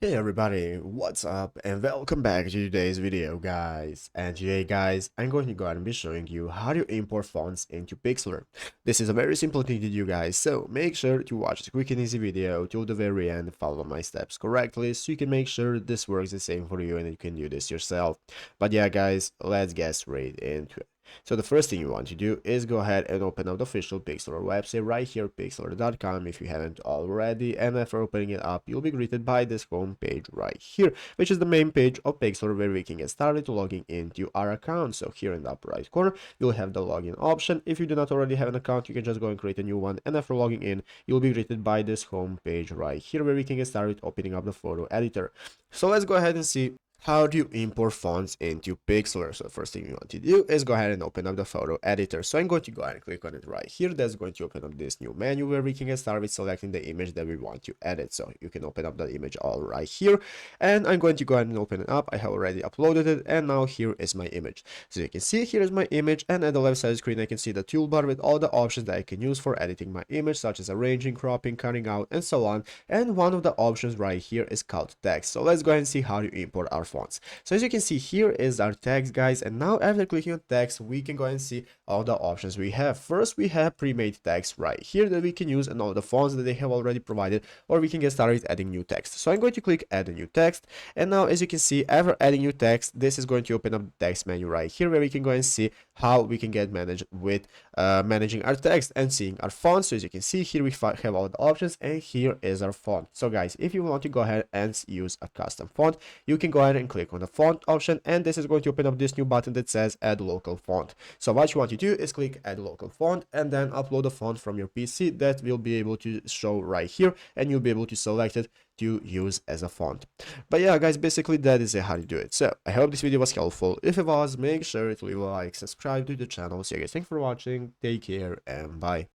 Hey everybody, what's up and welcome back to today's video guys. And today guys, I'm going to go ahead and be showing you how to import fonts into Pixlr. This is a very simple thing to do guys, so make sure to watch the quick and easy video till the very end, follow my steps correctly so you can make sure this works the same for you and you can do this yourself. But yeah guys, let's get straight into it. So the first thing you want to do is go ahead and open up the official Pixlr website right here, pixlr.com, if you haven't already. And after opening it up, you'll be greeted by this home page right here, which is the main page of Pixlr where we can get started logging into our account. So here in the upper right corner, you'll have the login option. If you do not already have an account, you can just go and create a new one. And after logging in, you'll be greeted by this home page right here where we can get started opening up the photo editor. So let's go ahead and see how do you import fonts into Pixlr. So the first thing you want to do is go ahead and open up the photo editor. So I'm going to go ahead and click on it right here. That's going to open up this new menu where we can get started with selecting the image that we want to edit. So you can open up the image all right here, and I'm going to go ahead and open it up. I have already uploaded it, and now here is my image. So you can see here is my image, and at the left side of the screen I can see the toolbar with all the options that I can use for editing my image, such as arranging, cropping, cutting out, and so on. And one of the options right here is called text. So let's go ahead and see how to import our fonts. So as you can see, here is our text guys, and now after clicking on text we can go ahead and see all the options we have. First, we have pre-made text right here that we can use and all the fonts that they have already provided, or we can get started adding new text. So I'm going to click add a new text, and now as you can see, after adding new text, this is going to open up the text menu right here where we can go and see how we can get managed with managing our text and seeing our font. So as you can see here, we have all the options, and here is our font. So guys, if you want to go ahead and use a custom font, you can go ahead and click on the font option, and this is going to open up this new button that says add local font. So what you want to do is click add local font and then upload a font from your PC that will be able to show right here, and you'll be able to select it to use as a font. But yeah guys, basically that is how to do it. So I hope this video was helpful. If it was, make sure to leave a like, subscribe to the channel. So yeah guys, thanks for watching, take care, and bye.